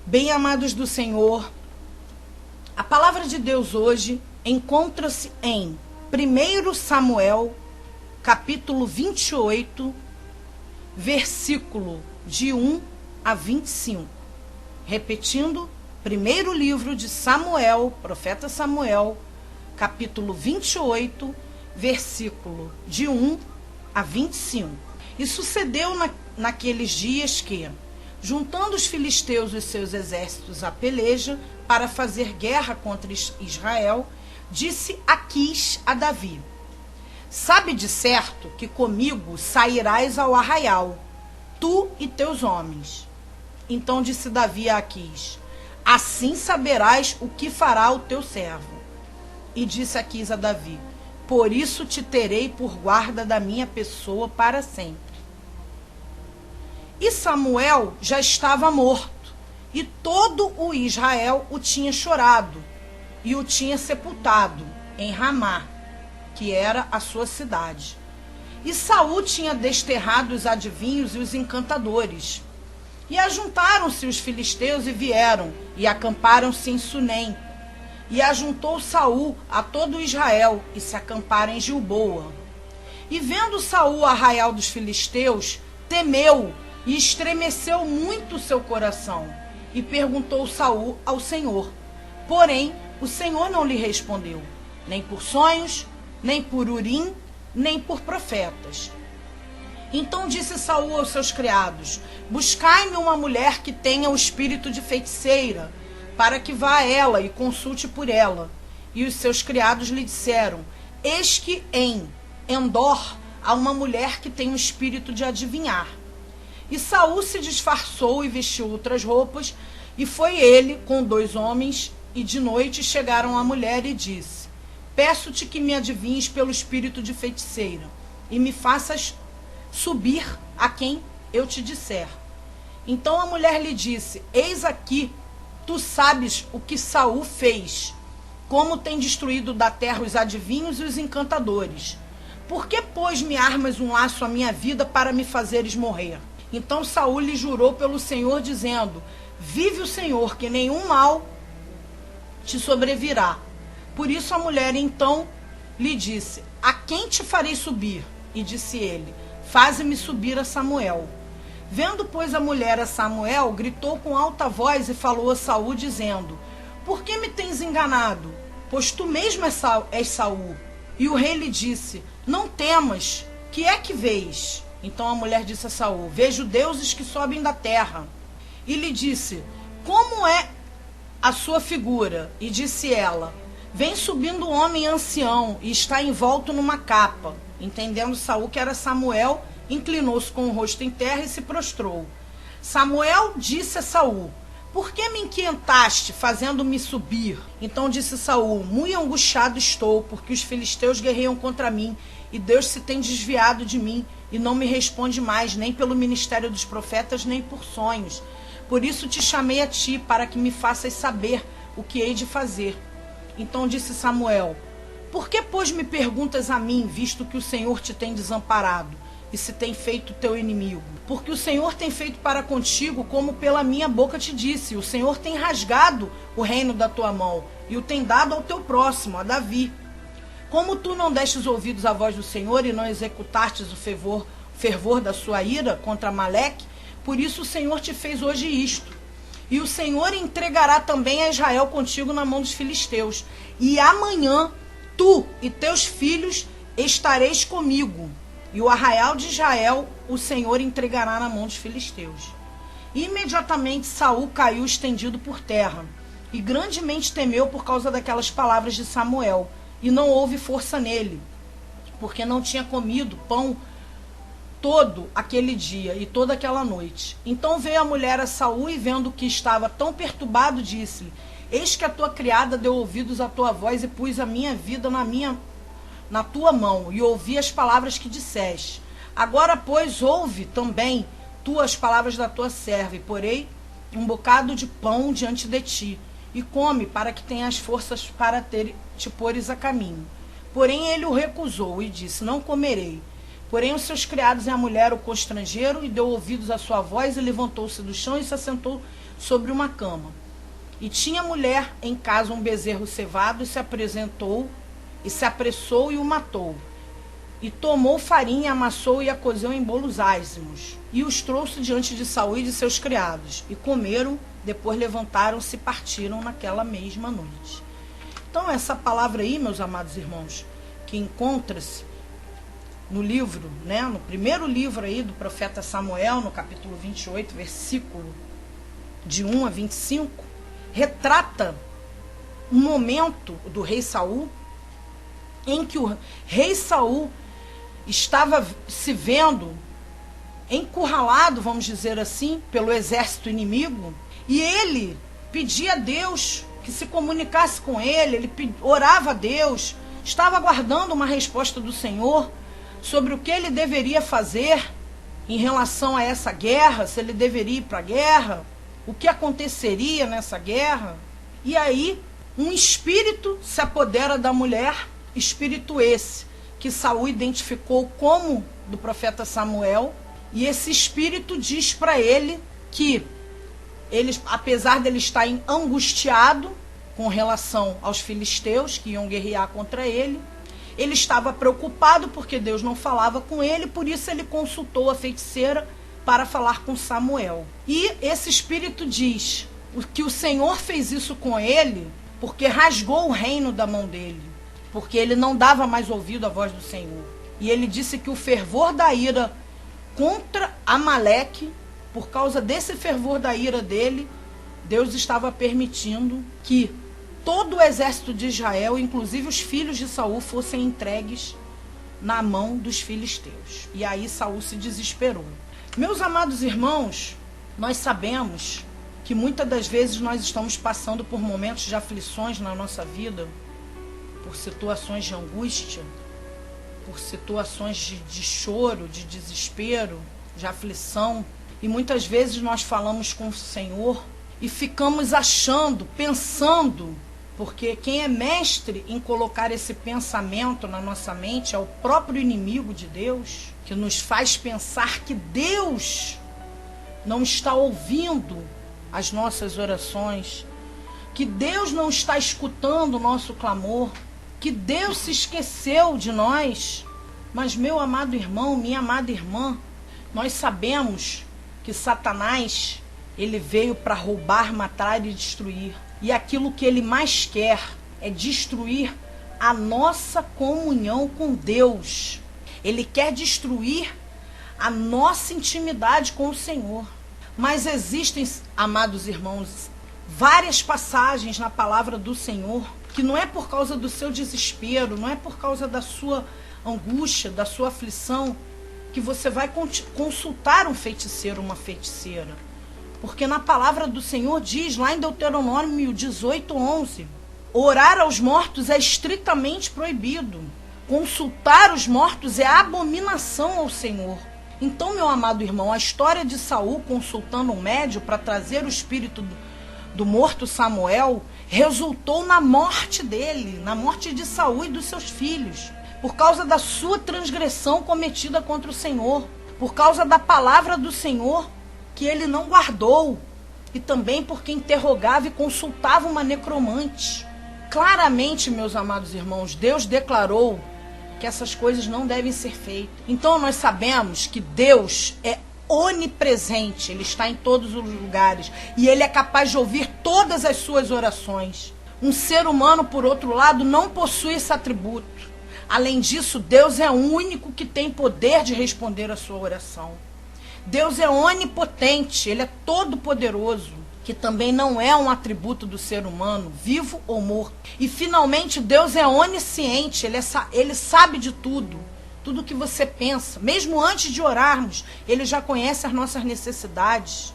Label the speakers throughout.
Speaker 1: Bem-amados do Senhor, a palavra de Deus hoje encontra-se em 1 Samuel, capítulo 28, versículo de 1 a 25. Repetindo, primeiro livro de Samuel, profeta Samuel, capítulo 28, versículo de 1 a 25. E sucedeu naqueles dias que, juntando os filisteus e os seus exércitos à peleja para fazer guerra contra Israel, disse Aquis a Davi: sabe de certo que comigo sairás ao arraial, tu e teus homens. Então disse Davi a Aquis: assim saberás o que fará o teu servo. E disse Aquis a Davi: por isso te terei por guarda da minha pessoa para sempre. E Samuel já estava morto, e todo o Israel o tinha chorado, e o tinha sepultado em Ramá, que era a sua cidade. E Saul tinha desterrado os adivinhos e os encantadores. E ajuntaram-se os filisteus e vieram, e acamparam-se em Sunem. E ajuntou Saul a todo Israel, e se acamparam em Gilboa. E vendo Saul o arraial dos filisteus, temeu, e estremeceu muito o seu coração, e perguntou Saul ao Senhor. Porém, o Senhor não lhe respondeu, nem por sonhos, nem por Urim, nem por profetas. Então disse Saul aos seus criados: buscai-me uma mulher que tenha o espírito de feiticeira, para que vá a ela e consulte por ela. E os seus criados lhe disseram: eis que em Endor há uma mulher que tem o espírito de adivinhar. E Saul se disfarçou e vestiu outras roupas, e foi ele com 2 homens, e de noite chegaram à mulher e disse: peço-te que me adivinhes pelo espírito de feiticeira, e me faças subir a quem eu te disser. Então a mulher lhe disse: eis aqui, tu sabes o que Saul fez, como tem destruído da terra os adivinhos e os encantadores. Por que, pois, me armas um laço à minha vida para me fazeres morrer? Então Saul lhe jurou pelo Senhor, dizendo: vive o Senhor, que nenhum mal te sobrevirá. Por isso a mulher então lhe disse: a quem te farei subir? E disse ele: faze-me subir a Samuel. Vendo, pois, a mulher a Samuel, gritou com alta voz e falou a Saul, dizendo: por que me tens enganado? Pois tu mesmo és Saul. E o rei lhe disse: não temas, que é que vês? Então a mulher disse a Saul: vejo deuses que sobem da terra. E lhe disse: como é a sua figura? E disse ela: vem subindo um homem ancião e está envolto numa capa. Entendendo Saul que era Samuel, inclinou-se com o rosto em terra e se prostrou. Samuel disse a Saul: por que me inquietaste, fazendo-me subir? Então disse Saul: muito angustiado estou, porque os filisteus guerreiam contra mim, e Deus se tem desviado de mim, e não me responde mais, nem pelo ministério dos profetas, nem por sonhos. Por isso te chamei a ti, para que me faças saber o que hei de fazer. Então disse Samuel: por que, pois, me perguntas a mim, visto que o Senhor te tem desamparado, e se tem feito teu inimigo? Porque o Senhor tem feito para contigo, como pela minha boca te disse. O Senhor tem rasgado o reino da tua mão, e o tem dado ao teu próximo, a Davi. Como tu não destes ouvidos à voz do Senhor, e não executastes o fervor da sua ira contra Amaleque, por isso o Senhor te fez hoje isto. E o Senhor entregará também a Israel contigo na mão dos filisteus. E amanhã tu e teus filhos estareis comigo, e o arraial de Israel o Senhor entregará na mão dos filisteus. Imediatamente Saul caiu estendido por terra, e grandemente temeu por causa daquelas palavras de Samuel, e não houve força nele, porque não tinha comido pão todo aquele dia e toda aquela noite. Então veio a mulher a Saul, e vendo que estava tão perturbado, disse-lhe: eis que a tua criada deu ouvidos à tua voz, e pus a minha vida na tua mão, e ouvi as palavras que disseste. Agora, pois, ouve também tu as palavras da tua serva, e porei um bocado de pão diante de ti, e come, para que tenhas forças para te pôres a caminho. Porém ele o recusou, e disse: não comerei. Porém os seus criados e a mulher o constrangeram, e deu ouvidos à sua voz, e levantou-se do chão e se assentou sobre uma cama. E tinha a mulher em casa um bezerro cevado, e se apresentou, e se apressou e o matou. E tomou farinha, amassou e a cozeu em bolos ázimos, e os trouxe diante de Saul e de seus criados. E comeram, depois levantaram-se e partiram naquela mesma noite. Então essa palavra aí, meus amados irmãos, que encontra-se no livro, né, no primeiro livro aí do profeta Samuel, no capítulo 28, versículo de 1 a 25, retrata um momento do rei Saul, em que o rei Saul estava se vendo encurralado, vamos dizer assim, pelo exército inimigo, e ele pedia a Deus que se comunicasse com ele orava a Deus, estava aguardando uma resposta do Senhor sobre o que ele deveria fazer em relação a essa guerra, se ele deveria ir para a guerra, o que aconteceria nessa guerra. E aí um espírito se apodera da mulher, espírito esse que Saul identificou como do profeta Samuel, e esse espírito diz para ele que ele, apesar dele estar angustiado com relação aos filisteus que iam guerrear contra ele, ele estava preocupado porque Deus não falava com ele, por isso ele consultou a feiticeira para falar com Samuel. E esse espírito diz que o Senhor fez isso com ele porque rasgou o reino da mão dele, porque ele não dava mais ouvido à voz do Senhor. E ele disse que o fervor da ira contra Amaleque, por causa desse fervor da ira dele, Deus estava permitindo que todo o exército de Israel, inclusive os filhos de Saul, fossem entregues na mão dos filisteus. E aí Saul se desesperou. Meus amados irmãos, nós sabemos que muitas das vezes nós estamos passando por momentos de aflições na nossa vida, por situações de angústia, por situações de choro, de desespero, de aflição. E muitas vezes nós falamos com o Senhor e ficamos achando, pensando, porque quem é mestre em colocar esse pensamento na nossa mente é o próprio inimigo de Deus, que nos faz pensar que Deus não está ouvindo as nossas orações, que Deus não está escutando o nosso clamor, que Deus se esqueceu de nós. Mas, meu amado irmão, minha amada irmã, nós sabemos que Satanás, ele veio para roubar, matar e destruir. E aquilo que ele mais quer é destruir a nossa comunhão com Deus. Ele quer destruir a nossa intimidade com o Senhor. Mas existem, amados irmãos, várias passagens na palavra do Senhor que não é por causa do seu desespero, não é por causa da sua angústia, da sua aflição, que você vai consultar um feiticeiro, uma feiticeira. Porque na palavra do Senhor diz, lá em Deuteronômio 18:11, orar aos mortos é estritamente proibido. Consultar os mortos é abominação ao Senhor. Então, meu amado irmão, a história de Saul consultando um médium para trazer o espírito do morto Samuel resultou na morte dele, na morte de Saul e dos seus filhos, por causa da sua transgressão cometida contra o Senhor, por causa da palavra do Senhor que ele não guardou, e também porque interrogava e consultava uma necromante. Claramente, meus amados irmãos, Deus declarou que essas coisas não devem ser feitas. Então nós sabemos que Deus é onipresente, ele está em todos os lugares e ele é capaz de ouvir todas as suas orações. Um ser humano, por outro lado, não possui esse atributo. Além disso, Deus é o único que tem poder de responder a sua oração. Deus é onipotente, ele é todo poderoso, que também não é um atributo do ser humano, vivo ou morto. E finalmente Deus é onisciente, ele sabe de tudo, tudo que você pensa. Mesmo antes de orarmos, ele já conhece as nossas necessidades,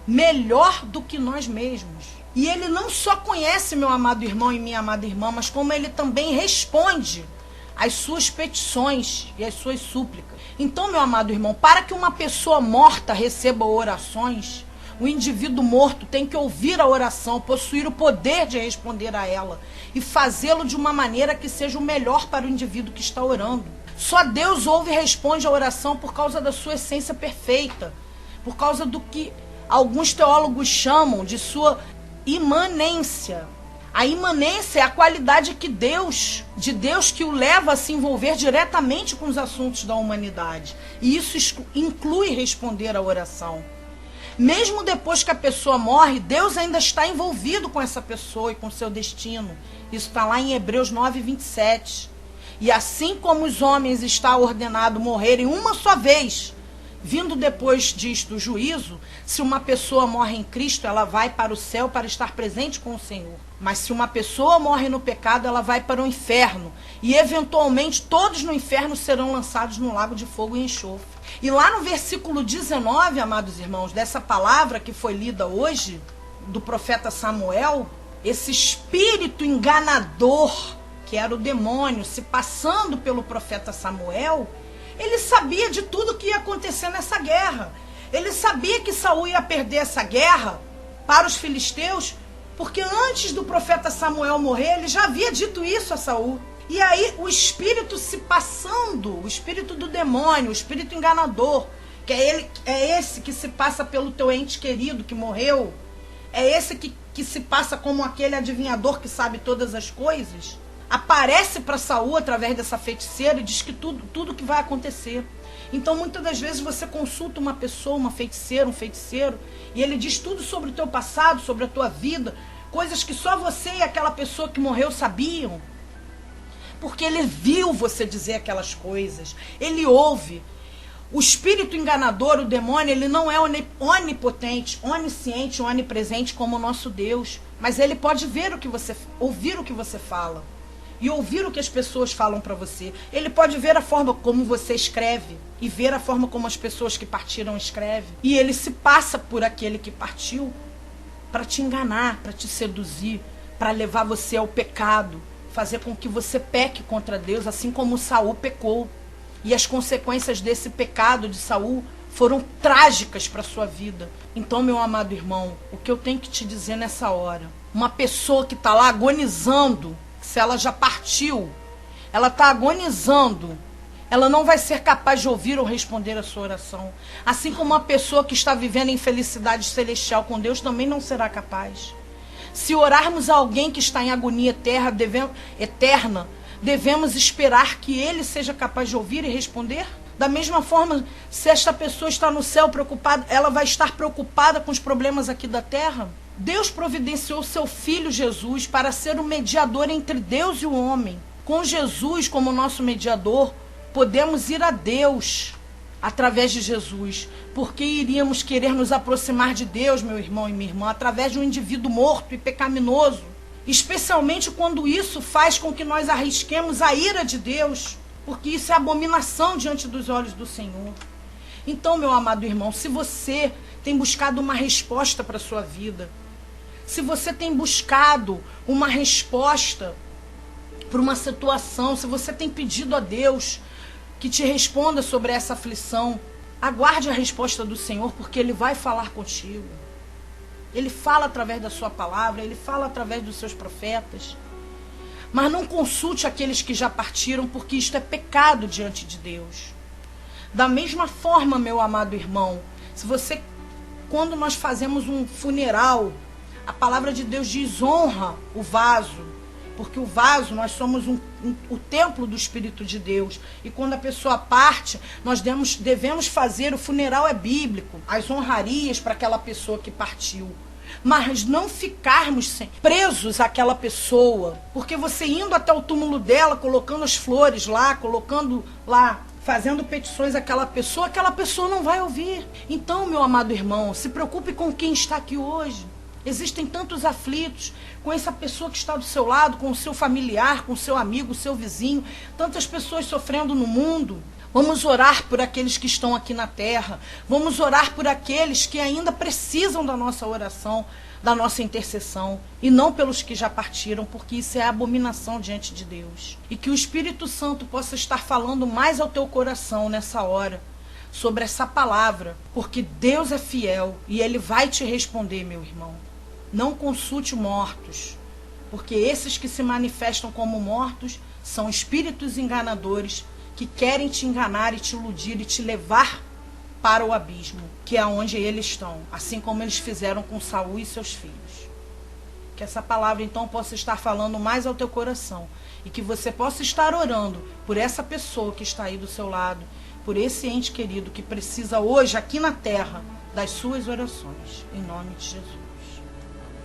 Speaker 1: melhor do que nós mesmos. E ele não só conhece, meu amado irmão e minha amada irmã, mas como ele também responde às suas petições e às suas súplicas. Então, meu amado irmão, para que uma pessoa morta receba orações, o indivíduo morto tem que ouvir a oração, possuir o poder de responder a ela e fazê-lo de uma maneira que seja o melhor para o indivíduo que está orando. Só Deus ouve e responde a oração por causa da sua essência perfeita, por causa do que alguns teólogos chamam de sua imanência. A imanência é a qualidade de Deus que o leva a se envolver diretamente com os assuntos da humanidade. E isso inclui responder à oração. Mesmo depois que a pessoa morre, Deus ainda está envolvido com essa pessoa e com seu destino. Isso está lá em Hebreus 9, 27. E assim como os homens está ordenado morrerem uma só vez, vindo depois disto o juízo, se uma pessoa morre em Cristo, ela vai para o céu para estar presente com o Senhor. Mas se uma pessoa morre no pecado, ela vai para o inferno. E eventualmente todos no inferno serão lançados no lago de fogo e enxofre. E lá no versículo 19, amados irmãos, dessa palavra que foi lida hoje, do profeta Samuel, esse espírito enganador, que era o demônio, se passando pelo profeta Samuel, ele sabia de tudo que ia acontecer nessa guerra. Ele sabia que Saul ia perder essa guerra para os filisteus, porque antes do profeta Samuel morrer, ele já havia dito isso a Saul. E aí o espírito se passando, o espírito do demônio, o espírito enganador, que é esse que se passa pelo teu ente querido que morreu, é esse que se passa como aquele adivinhador que sabe todas as coisas, aparece para Saul através dessa feiticeira e diz que tudo que vai acontecer. Então muitas das vezes você consulta uma pessoa, uma feiticeira, um feiticeiro, e ele diz tudo sobre o teu passado, sobre a tua vida, coisas que só você e aquela pessoa que morreu sabiam, porque ele viu você dizer aquelas coisas, ele ouve. O espírito enganador, o demônio, ele não é onipotente, onisciente, onipresente como o nosso Deus, mas ele pode ouvir o que você fala e ouvir o que as pessoas falam para você. Ele pode ver a forma como você escreve e ver a forma como as pessoas que partiram escrevem. E ele se passa por aquele que partiu para te enganar, para te seduzir, para levar você ao pecado, fazer com que você peque contra Deus, assim como Saul pecou. E as consequências desse pecado de Saul foram trágicas para a sua vida. Então, meu amado irmão, o que eu tenho que te dizer nessa hora, uma pessoa que está lá agonizando, se ela já partiu, ela está agonizando, ela não vai ser capaz de ouvir ou responder a sua oração. Assim como uma pessoa que está vivendo em felicidade celestial com Deus também não será capaz. Se orarmos a alguém que está em agonia eterna, devemos esperar que ele seja capaz de ouvir e responder? Da mesma forma, se esta pessoa está no céu preocupada, ela vai estar preocupada com os problemas aqui da terra? Deus providenciou seu Filho Jesus para ser o mediador entre Deus e o homem. Com Jesus como nosso mediador, podemos ir a Deus através de Jesus, porque iríamos querer nos aproximar de Deus, meu irmão e minha irmã, através de um indivíduo morto e pecaminoso, especialmente quando isso faz com que nós arrisquemos a ira de Deus, porque isso é abominação diante dos olhos do Senhor. Então, meu amado irmão, se você tem buscado uma resposta para a sua vida, se você tem buscado uma resposta para uma situação, se você tem pedido a Deus que te responda sobre essa aflição, aguarde a resposta do Senhor, porque Ele vai falar contigo. Ele fala através da sua palavra, Ele fala através dos seus profetas. Mas não consulte aqueles que já partiram, porque isto é pecado diante de Deus. Da mesma forma, meu amado irmão, quando nós fazemos um funeral, a palavra de Deus diz: honra o vaso, porque o vaso, nós somos o templo do Espírito de Deus. E quando a pessoa parte, nós devemos fazer, o funeral é bíblico, as honrarias para aquela pessoa que partiu. Mas não ficarmos presos àquela pessoa, porque você indo até o túmulo dela, colocando as flores lá, fazendo petições àquela pessoa não vai ouvir. Então, meu amado irmão, se preocupe com quem está aqui hoje. Existem tantos aflitos com essa pessoa que está do seu lado, com o seu familiar, com o seu amigo, o seu vizinho, tantas pessoas sofrendo no mundo. Vamos orar por aqueles que estão aqui na terra. Vamos orar por aqueles que ainda precisam da nossa oração, da nossa intercessão, e não pelos que já partiram, porque isso é abominação diante de Deus. E que o Espírito Santo possa estar falando mais ao teu coração nessa hora sobre essa palavra, porque Deus é fiel e Ele vai te responder, meu irmão. Não consulte mortos, porque esses que se manifestam como mortos são espíritos enganadores que querem te enganar e te iludir e te levar para o abismo, que é onde eles estão, assim como eles fizeram com Saul e seus filhos. Que essa palavra então possa estar falando mais ao teu coração e que você possa estar orando por essa pessoa que está aí do seu lado, por esse ente querido que precisa hoje aqui na terra das suas orações, em nome de Jesus.